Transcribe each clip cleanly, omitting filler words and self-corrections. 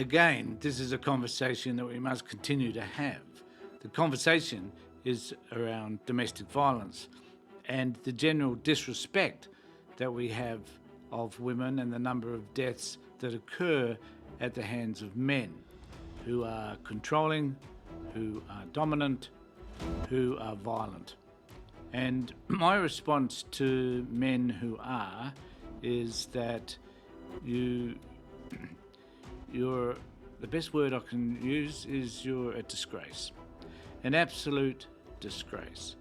Again, this is a conversation that we must continue to have. The conversation is around domestic violence and the general disrespect that we have of women and the number of deaths that occur at the hands of men who are controlling, who are dominant, who are violent. And my response to men who are is that you're the best word I can use is you're a disgrace, an absolute disgrace.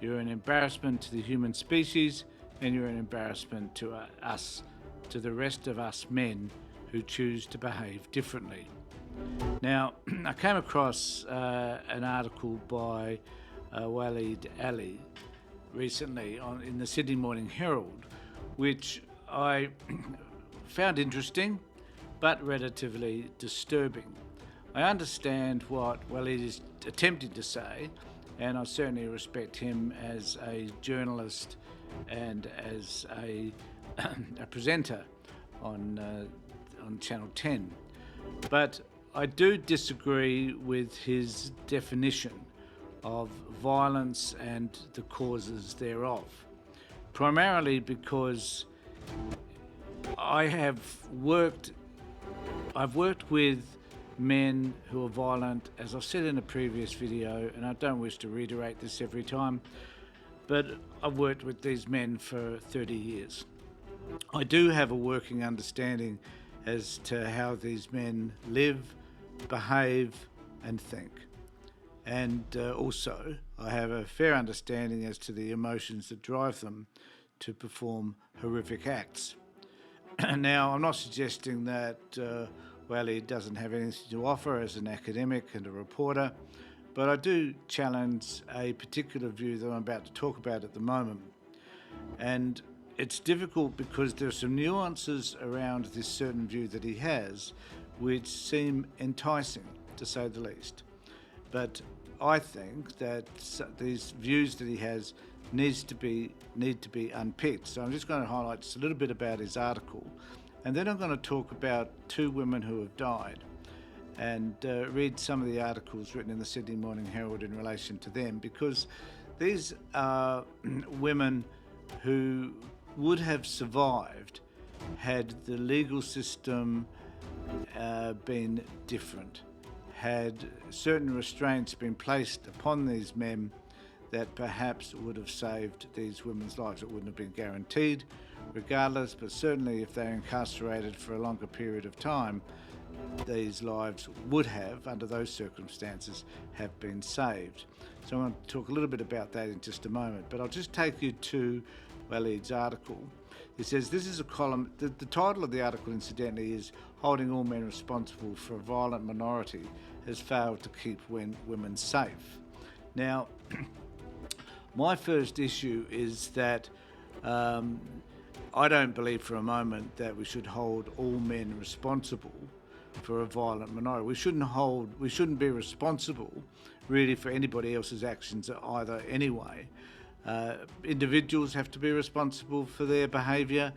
You're an embarrassment to the human species, and you're an embarrassment to us, to the rest of us men who choose to behave differently. Now, I came across an article by Waleed Ali recently in the Sydney Morning Herald, which I found interesting but relatively disturbing. I understand what Waleed is attempting to say, and I certainly respect him as a journalist and as a presenter on Channel 10. But I do disagree with his definition of violence and the causes thereof, primarily because I've worked with men who are violent, as I've said in a previous video, and I don't wish to reiterate this every time, but I've worked with these men for 30 years. I do have a working understanding as to how these men live, behave, and think. And also, I have a fair understanding as to the emotions that drive them to perform horrific acts. Now, I'm not suggesting that he doesn't have anything to offer as an academic and a reporter, but I do challenge a particular view that I'm about to talk about at the moment. And it's difficult because there are some nuances around this certain view that he has which seem enticing, to say the least. But I think that these views that he has need to be unpicked. So I'm just going to highlight just a little bit about his article, and then I'm going to talk about two women who have died and read some of the articles written in the Sydney Morning Herald in relation to them, because these are women who would have survived had the legal system been different, had certain restraints been placed upon these men that perhaps would have saved these women's lives. It wouldn't have been guaranteed regardless, but certainly if they're incarcerated for a longer period of time, these lives would have, under those circumstances, have been saved. So I want to talk a little bit about that in just a moment, but I'll just take you to Waleed's article. He says, this is a column, the title of the article incidentally is "Holding All Men Responsible for a Violent Minority Has Failed to Keep Women Safe." Now, my first issue is that I don't believe for a moment that we should hold all men responsible for a violent minority. We shouldn't be responsible really for anybody else's actions either anyway. Individuals have to be responsible for their behaviour.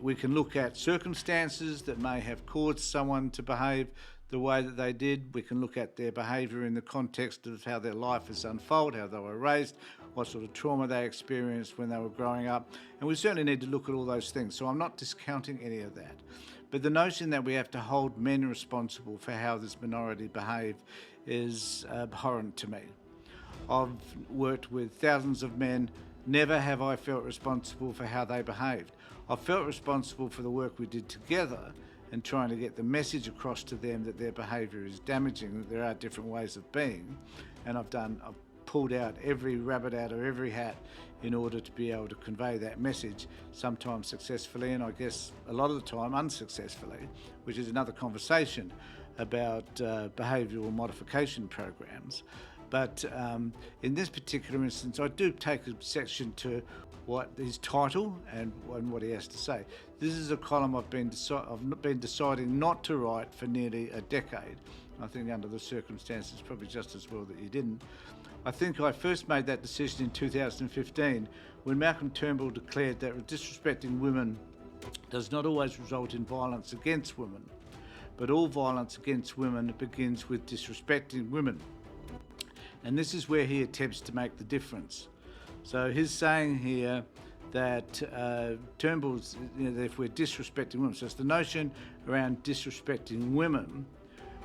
We can look at circumstances that may have caused someone to behave the way that they did. We can look at their behaviour in the context of how their life has unfolded, how they were raised, what sort of trauma they experienced when they were growing up. And we certainly need to look at all those things. So I'm not discounting any of that. But the notion that we have to hold men responsible for how this minority behave is abhorrent to me. I've worked with thousands of men. Never have I felt responsible for how they behaved. I felt responsible for the work we did together and trying to get the message across to them that their behaviour is damaging, that there are different ways of being. And I've pulled out every rabbit out of every hat in order to be able to convey that message, sometimes successfully and I guess a lot of the time unsuccessfully, which is another conversation about behavioural modification programs. But in this particular instance, I do take exception to what his title and what he has to say. This is a column I've been deciding not to write for nearly a decade. I think under the circumstances, probably just as well that you didn't. I think I first made that decision in 2015 when Malcolm Turnbull declared that disrespecting women does not always result in violence against women, but all violence against women begins with disrespecting women. And this is where he attempts to make the difference. So he's saying here that Turnbull's, that if we're disrespecting women, so it's the notion around disrespecting women,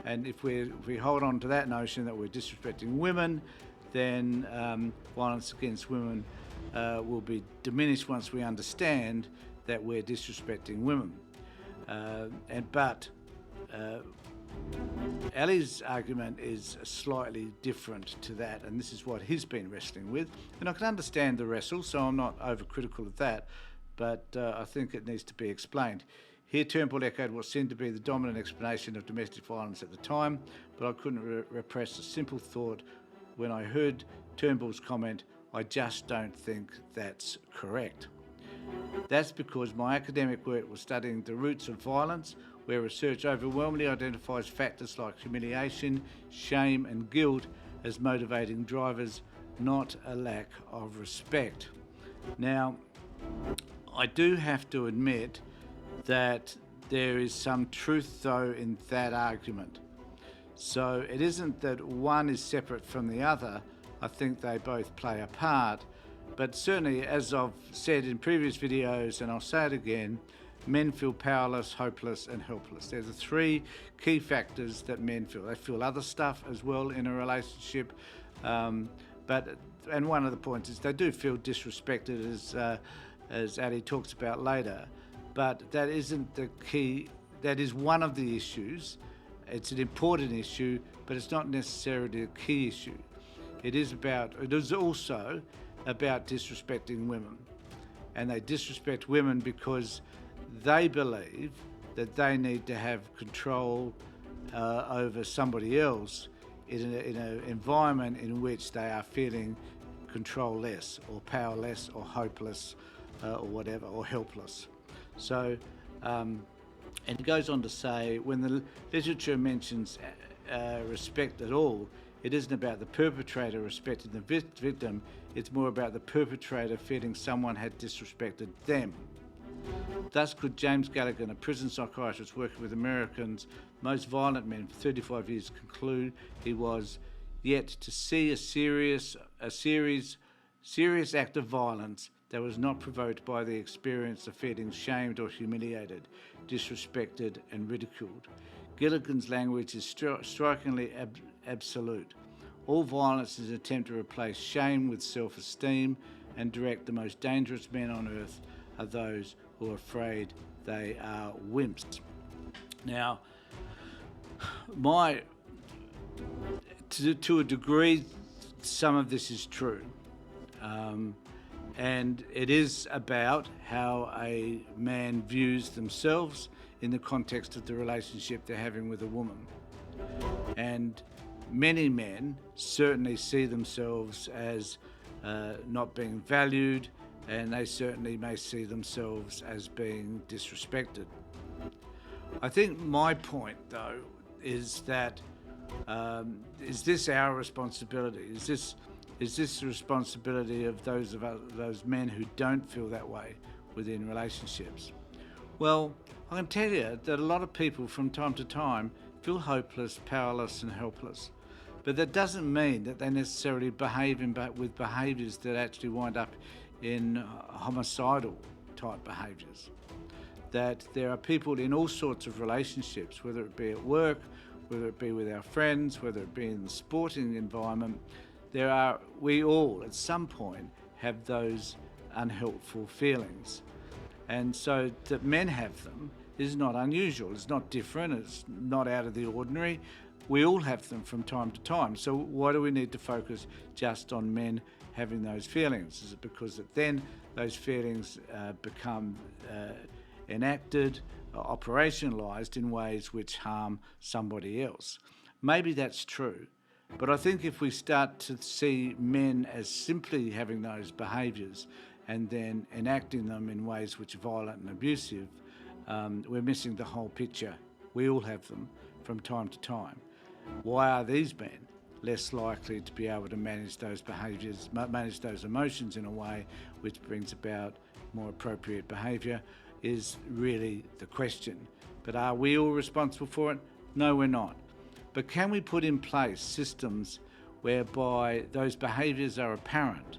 and if we hold on to that notion that we're disrespecting women, then violence against women will be diminished once we understand that we're disrespecting women. But Ali's argument is slightly different to that, and this is what he's been wrestling with. And I can understand the wrestle, so I'm not overcritical of that, but I think it needs to be explained. Here Turnbull echoed what seemed to be the dominant explanation of domestic violence at the time, but I couldn't repress a simple thought when I heard Turnbull's comment, "I just don't think that's correct." That's because my academic work was studying the roots of violence, where research overwhelmingly identifies factors like humiliation, shame and guilt as motivating drivers, not a lack of respect. Now, I do have to admit that there is some truth though in that argument. So it isn't that one is separate from the other. I think they both play a part. But certainly, as I've said in previous videos, and I'll say it again, men feel powerless, hopeless and helpless. They're the three key factors that men feel. They feel other stuff as well in a relationship. And one of the points is they do feel disrespected, as Ali talks about later. But that isn't the key. That is one of the issues. It's an important issue, but it's not necessarily a key issue. It is also about disrespecting women. And they disrespect women because they believe that they need to have control over somebody else in an environment in which they are feeling control-less or powerless or hopeless or whatever, or helpless. So, and it goes on to say, when the literature mentions respect at all, it isn't about the perpetrator respecting the victim, it's more about the perpetrator feeling someone had disrespected them. Thus could James Gallagher, a prison psychiatrist working with Americans' most violent men for 35 years, conclude he was yet to see a serious act of violence that was not provoked by the experience of feeling shamed or humiliated, disrespected and ridiculed. Gilligan's language is strikingly absolute. All violence is an attempt to replace shame with self-esteem and direct the most dangerous men on earth are those who are afraid they are wimps. Now, to a degree, some of this is true. And it is about how a man views themselves in the context of the relationship they're having with a woman. And many men certainly see themselves as not being valued, and they certainly may see themselves as being disrespected. I think my point, though, is that is this our responsibility? Is this the responsibility of those men who don't feel that way within relationships? Well, I can tell you that a lot of people from time to time feel hopeless, powerless and helpless. But that doesn't mean that they necessarily behave with behaviours that actually wind up in homicidal type behaviours. That there are people in all sorts of relationships, whether it be at work, whether it be with our friends, whether it be in the sporting environment, we all at some point have those unhelpful feelings. And so that men have them is not unusual, it's not different, it's not out of the ordinary. We all have them from time to time. So why do we need to focus just on men having those feelings? Is it because then those feelings become enacted, operationalised in ways which harm somebody else? Maybe that's true. But I think if we start to see men as simply having those behaviours and then enacting them in ways which are violent and abusive, we're missing the whole picture. We all have them from time to time. Why are these men less likely to be able to manage those behaviours, manage those emotions in a way which brings about more appropriate behaviour? is really the question. But are we all responsible for it? No, we're not. But can we put in place systems whereby those behaviours are apparent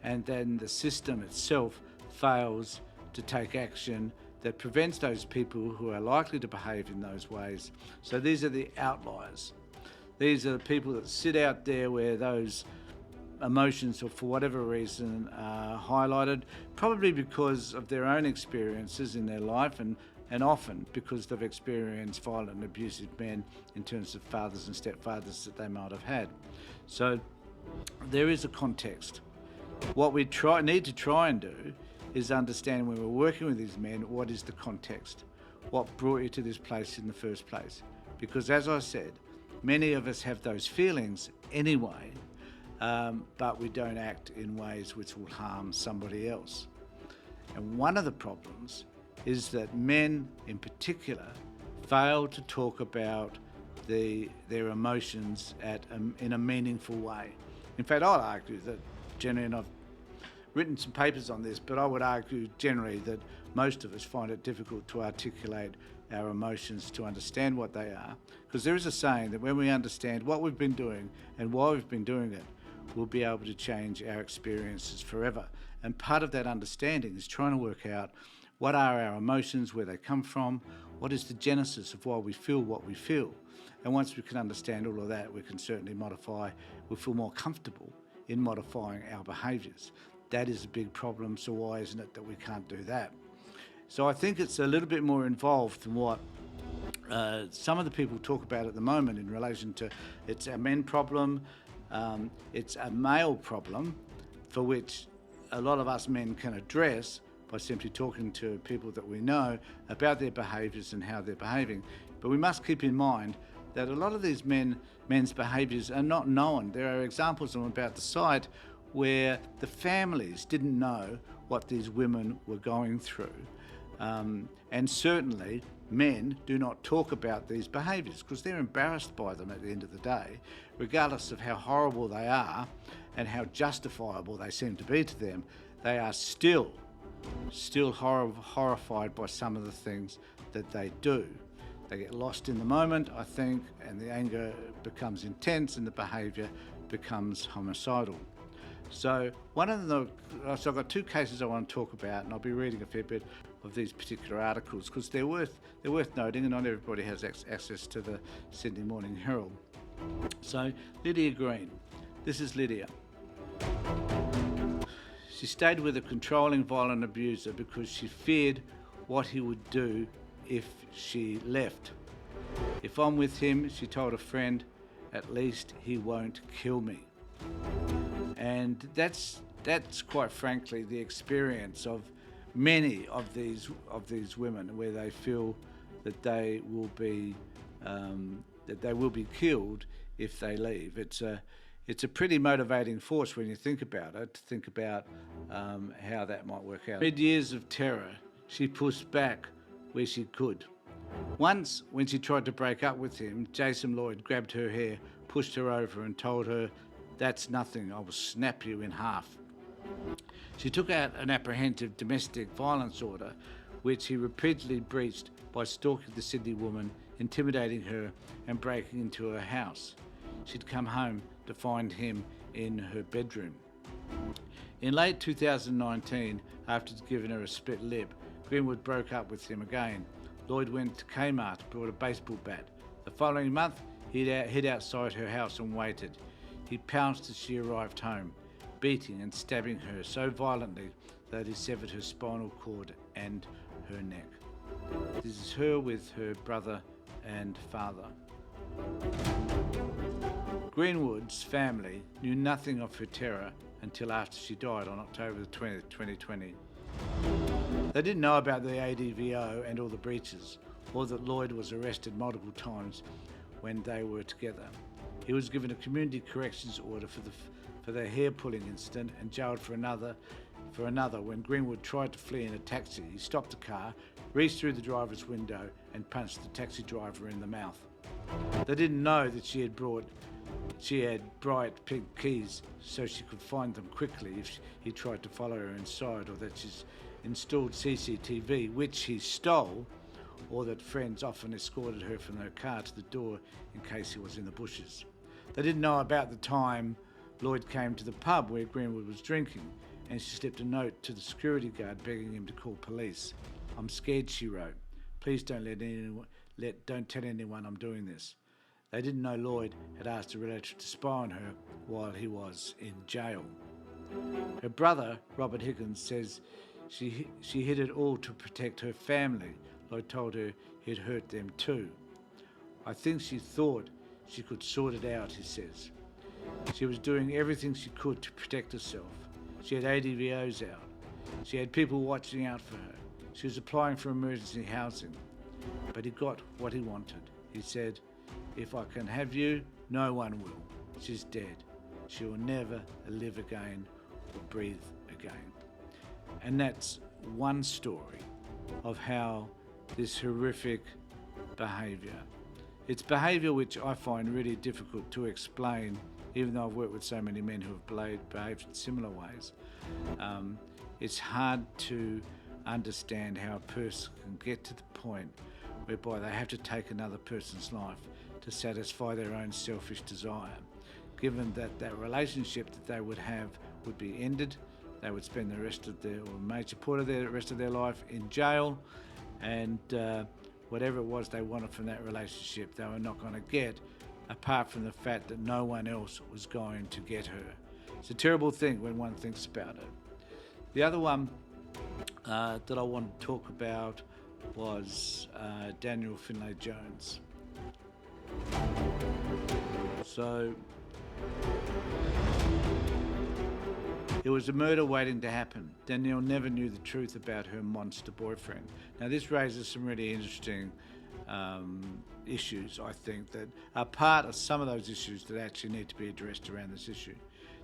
and then the system itself fails to take action that prevents those people who are likely to behave in those ways? So these are the outliers. These are the people that sit out there where those emotions, or for whatever reason, are highlighted, probably because of their own experiences in their life, and often because they've experienced violent and abusive men in terms of fathers and stepfathers that they might have had. So there is a context. What we need to try and do is understand, when we're working with these men, what is the context? What brought you to this place in the first place? Because as I said, many of us have those feelings anyway, but we don't act in ways which will harm somebody else. And one of the problems is that men in particular fail to talk about their emotions in a meaningful way. In fact, I'd argue that generally, and I've written some papers on this, but I would argue generally that most of us find it difficult to articulate our emotions, to understand what they are, because there is a saying that when we understand what we've been doing and why we've been doing it, we'll be able to change our experiences forever. And part of that understanding is trying to work out what are our emotions, where they come from, what is the genesis of why we feel what we feel. And once we can understand all of that, we can certainly we'll feel more comfortable in modifying our behaviours. That is a big problem, so why isn't it that we can't do that? So I think it's a little bit more involved than what some of the people talk about at the moment in relation to it's a men problem, it's a male problem for which a lot of us men can address by simply talking to people that we know about their behaviours and how they're behaving. But we must keep in mind that a lot of these men's behaviours are not known. There are examples I'm about to cite where the families didn't know what these women were going through. And certainly men do not talk about these behaviours because they're embarrassed by them at the end of the day, regardless of how horrible they are and how justifiable they seem to be to them. They are still horrified by some of the things that they do. They get lost in the moment, I think, and the anger becomes intense and the behaviour becomes homicidal. So I've got two cases I want to talk about, and I'll be reading a fair bit of these particular articles because they're worth noting, and not everybody has access to the Sydney Morning Herald. So Lydia Green, this is Lydia. She stayed with a controlling, violent abuser because she feared what he would do if she left. If I'm with him, she told a friend, at least he won't kill me. And that's quite frankly the experience of many of these women, where they feel that they will be killed if they leave. It's a pretty motivating force when you think about it, to think about how that might work out. Amid years of terror, she pushed back where she could. Once, when she tried to break up with him, Jason Lloyd grabbed her hair, pushed her over and told her, "That's nothing, I will snap you in half." She took out an apprehensive domestic violence order, which he repeatedly breached by stalking the Sydney woman, intimidating her and breaking into her house. She'd come home to find him in her bedroom. In late 2019, after he'd given her a split lip, Greenwood broke up with him again. Lloyd went to Kmart, brought a baseball bat. The following month, he'd hid outside her house and waited. He pounced as she arrived home, beating and stabbing her so violently that he severed her spinal cord and her neck. This is her with her brother and father. Greenwood's family knew nothing of her terror until after she died on October the 20th, 2020. They didn't know about the ADVO and all the breaches, or that Lloyd was arrested multiple times when they were together. He was given a community corrections order for the hair-pulling incident and jailed for another when Greenwood tried to flee in a taxi. He stopped the car, reached through the driver's window and punched the taxi driver in the mouth. They didn't know that she had brought She had bright pink keys so she could find them quickly if he tried to follow her inside, or that she's installed CCTV, which he stole, or that friends often escorted her from her car to the door in case he was in the bushes. They didn't know about the time Lloyd came to the pub where Greenwood was drinking, and she slipped a note to the security guard begging him to call police. "I'm scared," she wrote. "Please don't don't tell anyone I'm doing this." They didn't know Lloyd had asked a relative to spy on her while he was in jail. Her brother, Robert Higgins, says she hid it all to protect her family. Lloyd told her he'd hurt them too. "I think she thought she could sort it out," he says. She was doing everything she could to protect herself. She had ADVOs out. She had people watching out for her. She was applying for emergency housing. But he got what he wanted. He said, "If I can have you, no one will. She's dead. She will never live again or breathe again." And that's one story of how this horrific behaviour. It's behaviour which I find really difficult to explain, even though I've worked with so many men who have behaved in similar ways. It's hard to understand how a person can get to the point whereby they have to take another person's life to satisfy their own selfish desire, given that that relationship that they would have would be ended. They would spend the rest of their, or a major part of the rest of their life in jail, and whatever it was they wanted from that relationship, they were not going to get, apart from the fact that no one else was going to get her. It's a terrible thing when one thinks about it. The other one that I want to talk about was Daniel Finlay Jones. So it was a murder waiting to happen. Danielle never knew the truth about her monster boyfriend. Now this raises some really interesting issues, I think, that are part of some of those issues that actually need to be addressed around this issue.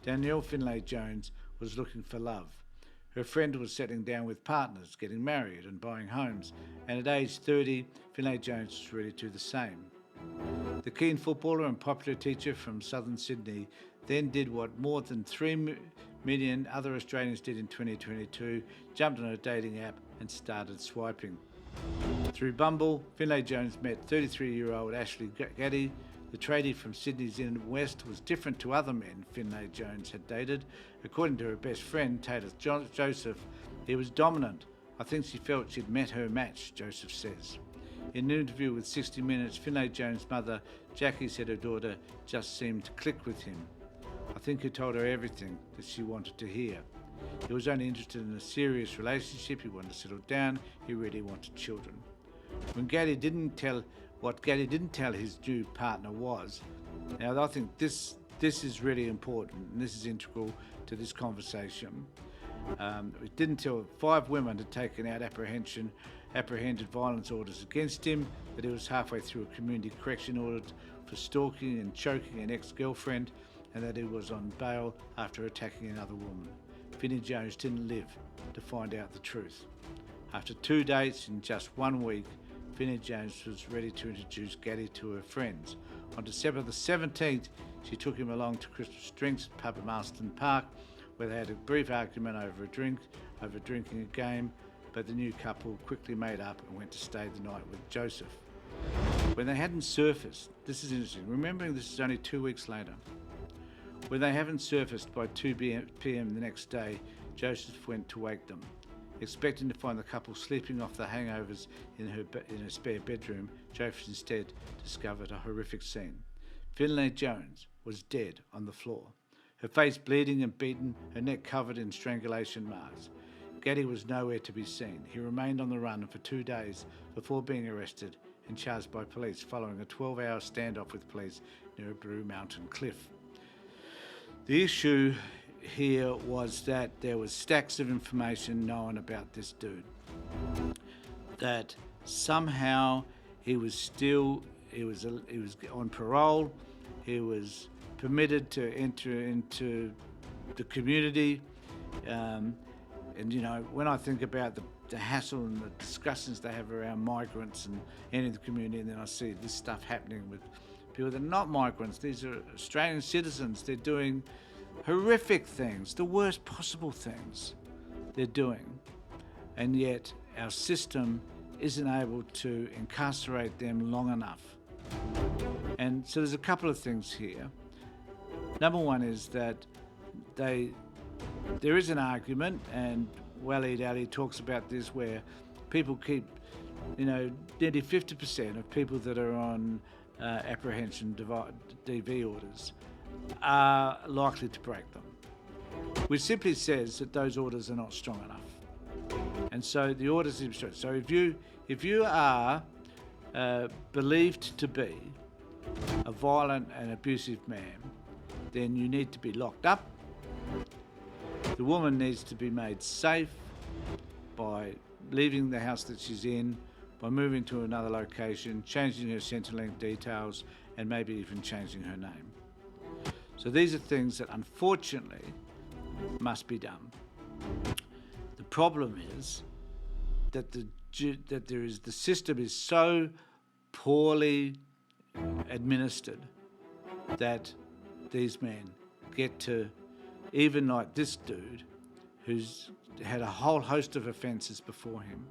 Danielle Finlay Jones was looking for love. Her friend was settling down with partners, getting married and buying homes, and at age 30, Finlay Jones was ready to do the same. The keen footballer and popular teacher from southern Sydney then did what more than 3 million other Australians did in 2022, jumped on a dating app and started swiping. Through Bumble, Finlay Jones met 33-year-old Ashley Gaddy. The tradie from Sydney's inner west was different to other men Finlay Jones had dated. According to her best friend, Taylor Joseph, he was dominant. "I think she felt she'd met her match," Joseph says. In an interview with 60 Minutes, Finlay Jones' mother, Jackie, said her daughter just seemed to click with him. "I think he told her everything that she wanted to hear. He was only interested in a serious relationship. He wanted to settle down. He really wanted children." What Gaddy didn't tell his new partner was, now I think this is really important, and this is integral to this conversation. It didn't tell 5 women had taken out apprehended violence orders against him, that he was halfway through a community correction order for stalking and choking an ex-girlfriend, and that he was on bail after attacking another woman. Finlay Jones didn't live to find out the truth. After 2 dates in just 1 week, Finlay Jones was ready to introduce Gaddy to her friends. On December the 17th, she took him along to Christmas drinks at pub at Marston Park, where they had a brief argument over drinking a game, but the new couple quickly made up and went to stay the night with Joseph. When they hadn't surfaced, this is interesting, remembering this is only 2 weeks later, when they haven't surfaced by 2 p.m. the next day, Joseph went to wake them. Expecting to find the couple sleeping off the hangovers in her spare bedroom, Joseph instead discovered a horrific scene. Finlay Jones was dead on the floor, her face bleeding and beaten, her neck covered in strangulation marks. Gaddy was nowhere to be seen. He remained on the run for 2 days before being arrested and charged by police following a 12-hour standoff with police near a Blue Mountain cliff. The issue here was that there was stacks of information known about this dude, that somehow he was on parole, he was permitted to enter into the community, and you know, when I think about the hassle and the discussions they have around migrants and entering the community, and then I see this stuff happening with people that are not migrants. These are Australian citizens. They're doing horrific things, the worst possible things they're doing. And yet our system isn't able to incarcerate them long enough. And so there's a couple of things here. Number one is that there is an argument, and Waleed Ali talks about this, where people keep, nearly 50% of people that are on apprehension DV orders are likely to break them, which simply says that those orders are not strong enough. And so the orders are strong. So if you are believed to be a violent and abusive man, then you need to be locked up. The woman needs to be made safe by leaving the house that she's in, by moving to another location, changing her Centrelink details, and maybe even changing her name. So these are things that unfortunately must be done. The problem is that the system is so poorly administered that these men get to, even like this dude who's had a whole host of offences before him.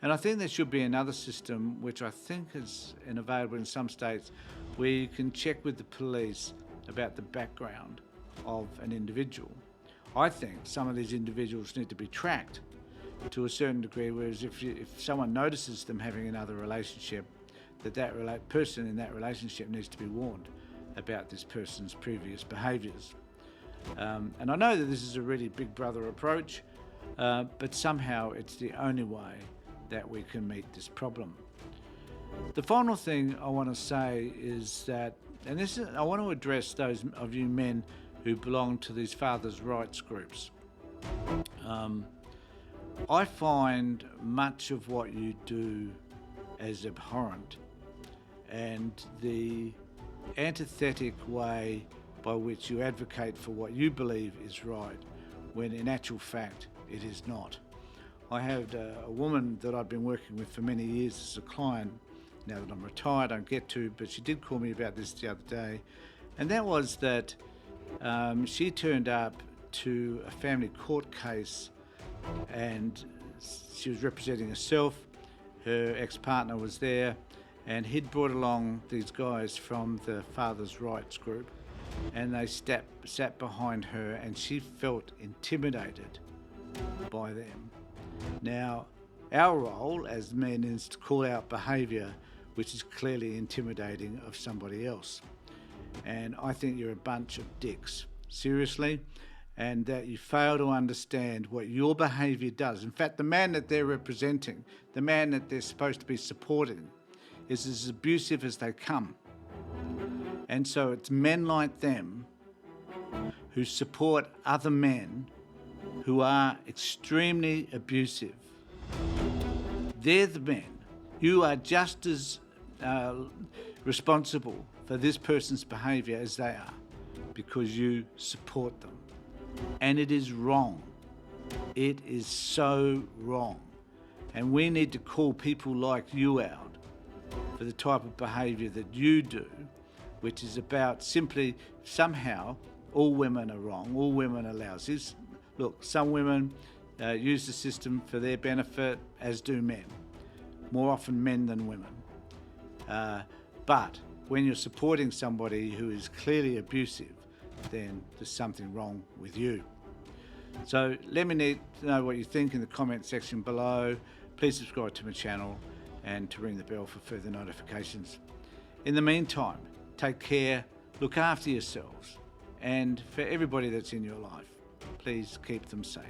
And I think there should be another system, which I think is available in some states, where you can check with the police about the background of an individual. I think some of these individuals need to be tracked to a certain degree, whereas if someone notices them having another relationship, that person in that relationship needs to be warned about this person's previous behaviours. And I know that this is a really big brother approach, but somehow it's the only way that we can meet this problem. The final thing I want to say is that, I want to address those of you men who belong to these fathers' rights groups. I find much of what you do as abhorrent, and the antithetic way by which you advocate for what you believe is right, when in actual fact it is not. I had a woman that I've been working with for many years as a client. Now that I'm retired, I don't get to, but she did call me about this the other day. And that was that she turned up to a family court case, and she was representing herself. Her ex-partner was there, and he'd brought along these guys from the Fathers' Rights group, and they sat behind her, and she felt intimidated by them. Now, our role as men is to call out behaviour which is clearly intimidating of somebody else. And I think you're a bunch of dicks, seriously, and that you fail to understand what your behaviour does. In fact, the man that they're representing, the man that they're supposed to be supporting, is as abusive as they come. And so it's men like them who support other men who are extremely abusive. They're the men. You are just as responsible for this person's behaviour as they are, because you support them. And it is wrong. It is so wrong. And we need to call people like you out for the type of behaviour that you do, which is about simply somehow all women are wrong, all women are lousy. Look, some women use the system for their benefit, as do men. More often men than women. But when you're supporting somebody who is clearly abusive, then there's something wrong with you. So let me know what you think in the comment section below. Please subscribe to my channel and to ring the bell for further notifications. In the meantime, take care, look after yourselves, and for everybody that's in your life, please keep them safe.